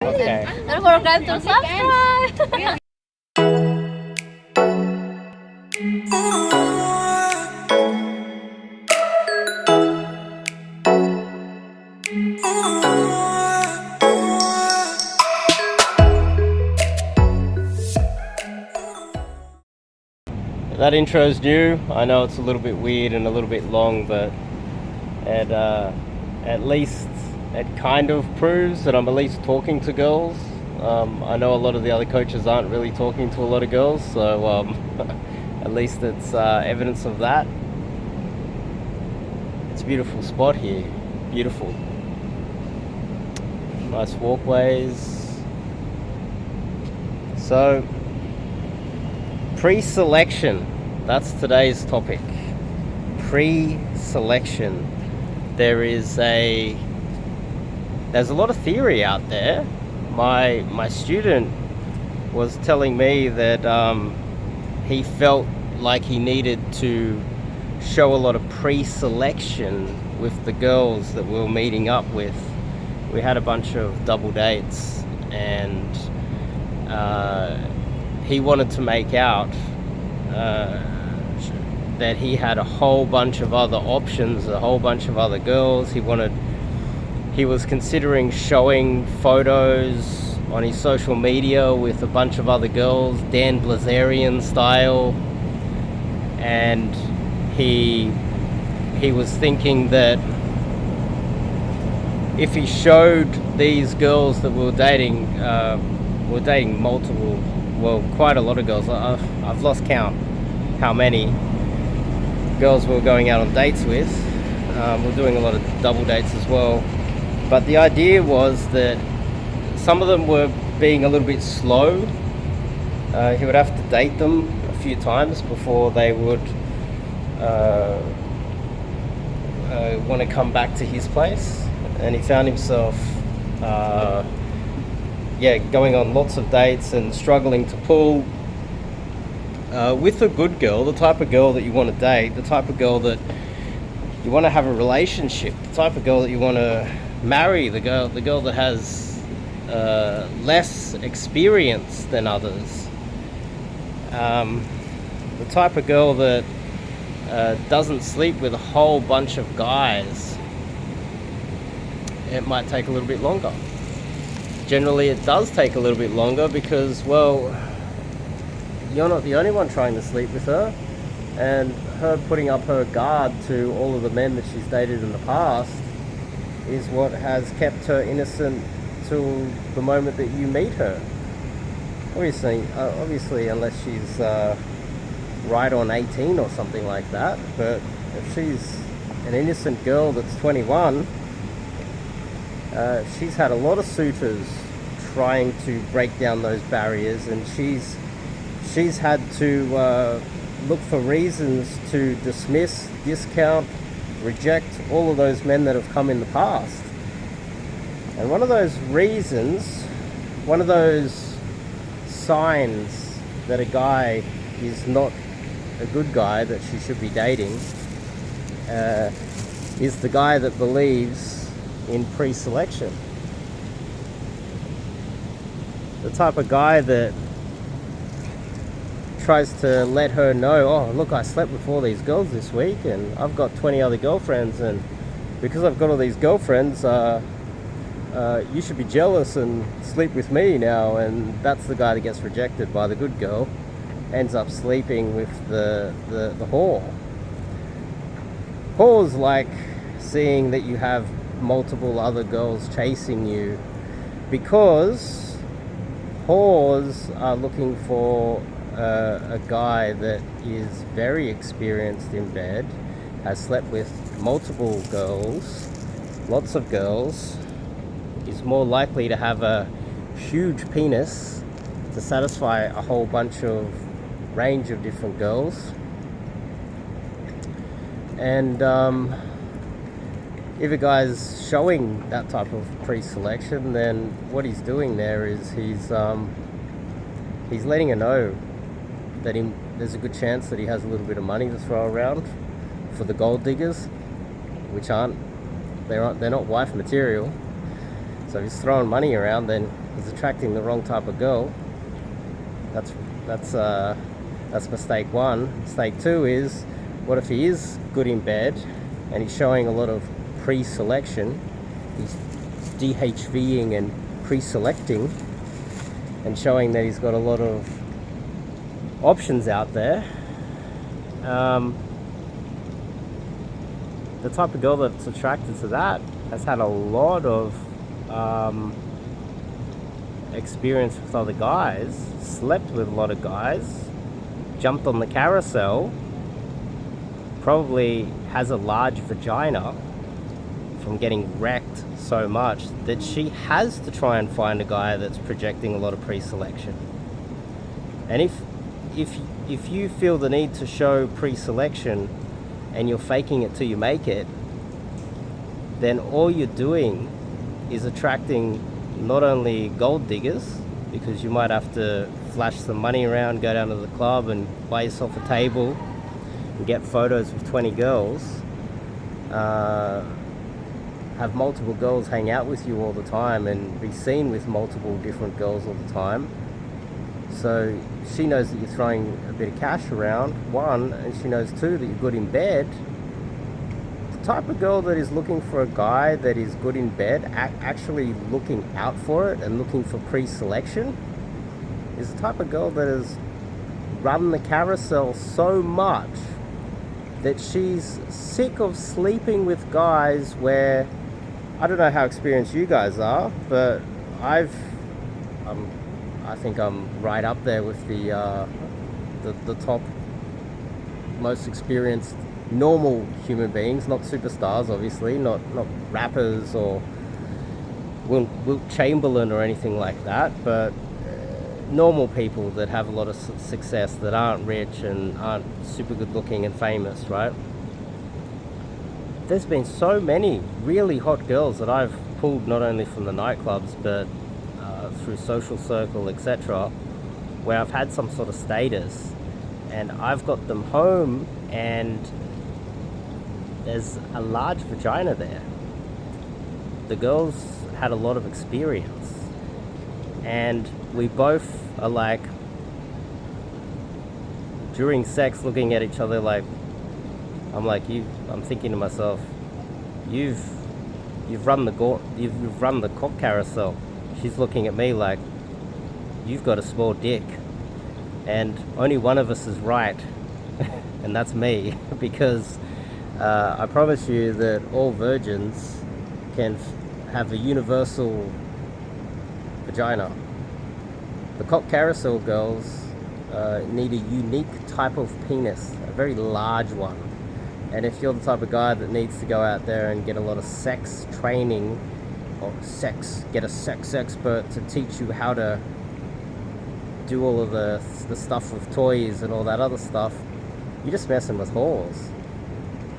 Okay. Don't forget to subscribe. That intro's new. I know it's a little bit weird and a little bit long, but at least it kind of proves that I'm at least talking to girls. I know a lot of the other coaches aren't really talking to a lot of girls, so at least it's evidence of that. It's a beautiful spot here. Beautiful. Nice walkways. So, pre-selection. That's today's topic. Pre-selection. There's a lot of theory out there. My student was telling me that he felt like he needed to show a lot of pre-selection with the girls that we were meeting up with. We had a bunch of double dates, and he wanted to make out that he had a whole bunch of other options, a whole bunch of other girls. He was considering showing photos on his social media with a bunch of other girls, Dan Blazarian style, and he was thinking that if he showed these girls that we were dating multiple, well, quite a lot of girls. I've lost count how many girls we were going out on dates with. We're doing a lot of double dates as well. But the idea was that some of them were being a little bit slow. He would have to date them a few times before they would want to come back to his place. And he found himself going on lots of dates and struggling to pull with a good girl, the type of girl that you want to date, the type of girl that you want to have a relationship, the type of girl that you want to marry, the girl that has less experience than others, the type of girl that doesn't sleep with a whole bunch of guys. It might take a little bit longer. Generally, it does take a little bit longer because, well, you're not the only one trying to sleep with her, and her putting up her guard to all of the men that she's dated in the past is what has kept her innocent till the moment that you meet her. Obviously, unless she's right on 18 or something like that. But if she's an innocent girl that's 21, she's had a lot of suitors trying to break down those barriers, and she's had to look for reasons to dismiss, discount, reject all of those men that have come in the past. And one of those reasons, one of those signs that a guy is not a good guy that she should be dating, is the guy that believes in pre-selection. The type of guy that tries to let her know, oh look, I slept with all these girls this week and I've got 20 other girlfriends, and because I've got all these girlfriends, you should be jealous and sleep with me now. And that's the guy that gets rejected by the good girl, ends up sleeping with the whore. Whores like seeing that you have multiple other girls chasing you, because whores are looking for a guy that is very experienced in bed, has slept with multiple girls, lots of girls, is more likely to have a huge penis to satisfy a whole bunch of range of different girls. And if a guy's showing that type of pre-selection, then what he's doing there is he's letting her know that there's a good chance that he has a little bit of money to throw around for the gold diggers, which they're not wife material. So if he's throwing money around, then He's attracting the wrong type of girl. That's mistake one. Mistake two is, what if he is good in bed and he's showing a lot of pre-selection? He's DHVing and pre-selecting and showing that he's got a lot of options out there. The type of girl that's attracted to that has had a lot of experience with other guys, slept with a lot of guys, jumped on the carousel, probably has a large vagina from getting wrecked so much that she has to try and find a guy that's projecting a lot of pre-selection. And if you feel the need to show pre-selection and you're faking it till you make it, then all you're doing is attracting not only gold diggers, because you might have to flash some money around, go down to the club and buy yourself a table and get photos with 20 girls, have multiple girls hang out with you all the time and be seen with multiple different girls all the time. So she knows that you're throwing a bit of cash around, one, and she knows two that you're good in bed. The type of girl that is looking for a guy that is good in bed, actually looking out for it and looking for pre-selection, is the type of girl that has run the carousel so much that she's sick of sleeping with guys where, I don't know how experienced you guys are, but I think I'm right up there with the top most experienced normal human beings, not superstars, obviously, not rappers or Wilt Chamberlain or anything like that, but normal people that have a lot of success, that aren't rich and aren't super good looking and famous, right? There's been so many really hot girls that I've pulled not only from the nightclubs but through social circle, etc., where I've had some sort of status, and I've got them home and there's a large vagina there. The girls had a lot of experience, and we both are like, during sex, looking at each other like, I'm thinking to myself, you've run the cock carousel. She's looking at me like, you've got a small dick, and only one of us is right, and that's me, because I promise you that all virgins can have a universal vagina. The cock carousel girls need a unique type of penis, a very large one. And if you're the type of guy that needs to go out there and get a lot of sex training, or get a sex expert to teach you how to do all of the stuff with toys and all that other stuff, you're just messing with whores.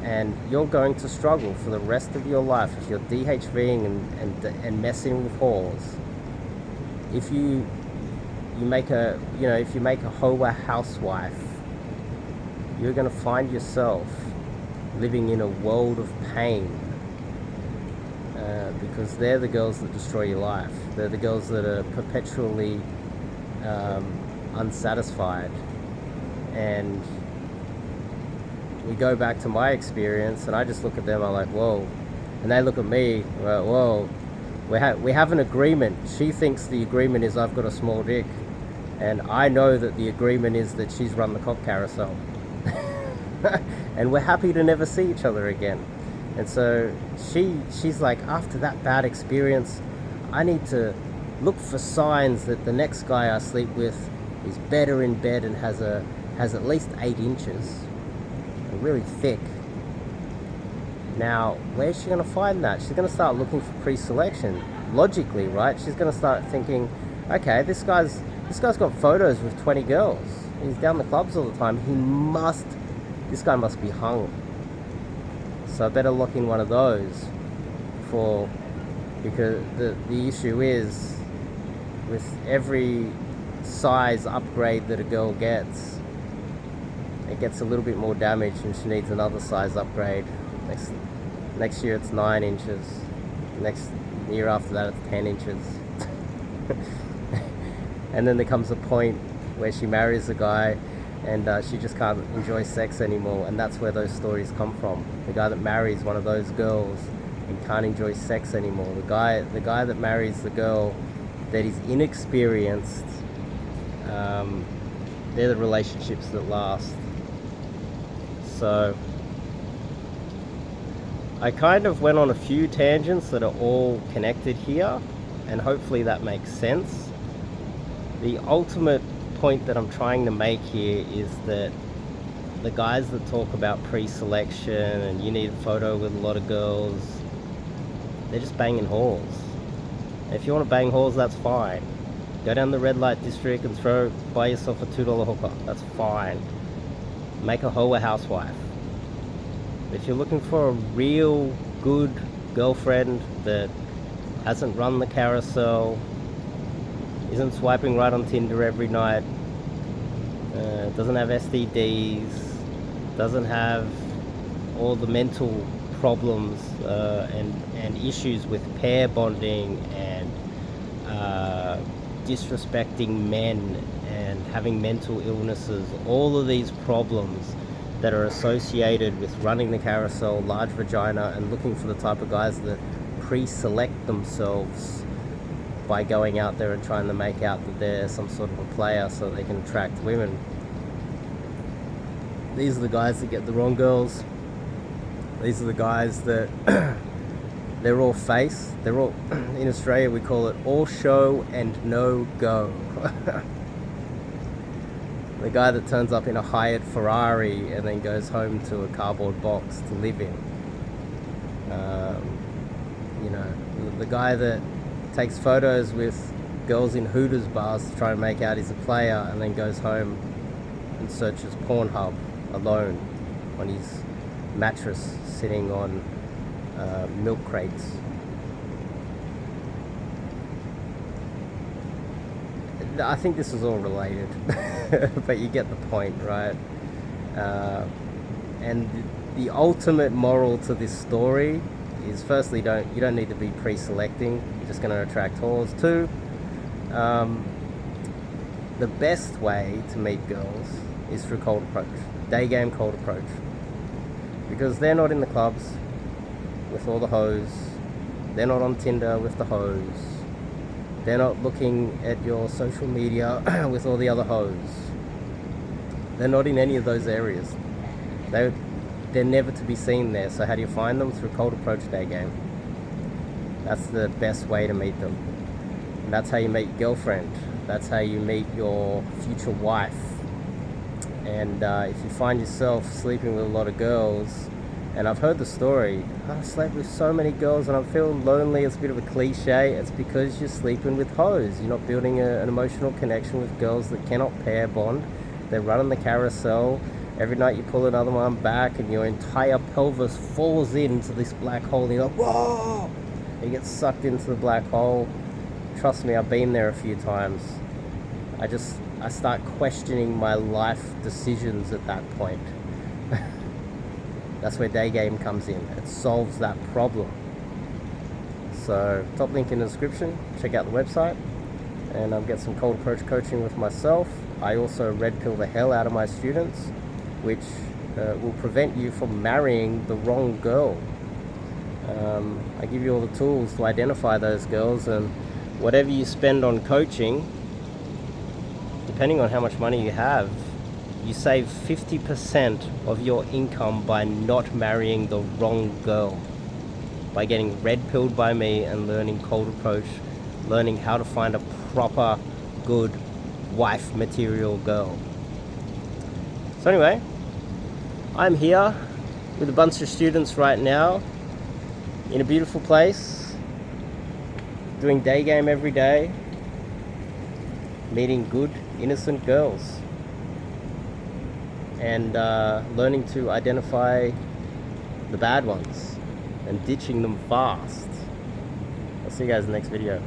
And you're going to struggle for the rest of your life if you're DHVing and messing with whores. If you make a hoa housewife, you're going to find yourself living in a world of pain, because they're the girls that destroy your life. They're the girls that are perpetually unsatisfied. And we go back to my experience, and I just look at them, I'm like, whoa. And they look at me, well, whoa. We have an agreement. She thinks the agreement is I've got a small dick, and I know that the agreement is that she's run the cock carousel. And we're happy to never see each other again. And so she's like, after that bad experience, I need to look for signs that the next guy I sleep with is better in bed and has at least 8 inches and really thick. Now, where's she going to find that? She's going to start looking for pre-selection, logically, right? She's going to start thinking, okay, this guy's got photos with 20 girls. He's down the clubs all the time. This guy must be hung. So I better lock in one of those because the issue is, with every size upgrade that a girl gets, it gets a little bit more damage and she needs another size upgrade. Next year it's 9 inches. Next year after that it's 10 inches. And then there comes a point where she marries a guy and she just can't enjoy sex anymore, and that's where those stories come from. The guy that marries one of those girls and can't enjoy sex anymore. The guy that marries the girl that is inexperienced, they're the relationships that last. So I kind of went on a few tangents that are all connected here, and hopefully that makes sense. The ultimate point that I'm trying to make here is that the guys that talk about pre-selection and you need a photo with a lot of girls, they're just banging whores. If you want to bang whores, that's fine. Go down the red light district and buy yourself a $2 hooker. That's fine. Make a hoe a housewife. If you're looking for a real good girlfriend that hasn't run the carousel, isn't swiping right on Tinder every night, doesn't have STDs, doesn't have all the mental problems and issues with pair bonding and disrespecting men and having mental illnesses, all of these problems that are associated with running the carousel, large vagina, and looking for the type of guys that pre-select themselves by going out there and trying to make out that they're some sort of a player so they can attract women. These are the guys that get the wrong girls. These are the guys that they're all face. They're all, in Australia we call it all show and no go. The guy that turns up in a hired Ferrari and then goes home to a cardboard box to live in. You know, the guy that takes photos with girls in Hooters bars to try and make out he's a player and then goes home and searches Pornhub alone on his mattress sitting on milk crates. I think this is all related, but you get the point, right? And the ultimate moral to this story is, firstly, you don't need to be pre-selecting. You're just going to attract whores. Two, the best way to meet girls is through cold approach, day game cold approach, because they're not in the clubs with all the hoes, they're not on Tinder with the hoes, they're not looking at your social media with all the other hoes. They're not in any of those areas. They're never to be seen there. So how do you find them? Through cold approach day game. That's the best way to meet them. And that's how you meet your girlfriend. That's how you meet your future wife. And if you find yourself sleeping with a lot of girls, and I've heard the story, I slept with so many girls and I'm feeling lonely. It's a bit of a cliche. It's because you're sleeping with hoes. You're not building an emotional connection with girls that cannot pair bond. They're running the carousel. Every night you pull another one back and your entire pelvis falls into this black hole and you're like, whoa! You get sucked into the black hole. Trust me, I've been there a few times. I start questioning my life decisions at that point. That's where day game comes in. It solves that problem. So top link in the description. Check out the website and get some cold approach coaching with myself. I also red pill the hell out of my students, which will prevent you from marrying the wrong girl. I give you all the tools to identify those girls, and whatever you spend on coaching, depending on how much money you have, you save 50% of your income by not marrying the wrong girl, by getting red pilled by me and learning cold approach, learning how to find a proper, good wife material girl. So anyway, I'm here with a bunch of students right now in a beautiful place, doing day game every day, meeting good, innocent girls, and learning to identify the bad ones and ditching them fast. I'll see you guys in the next video.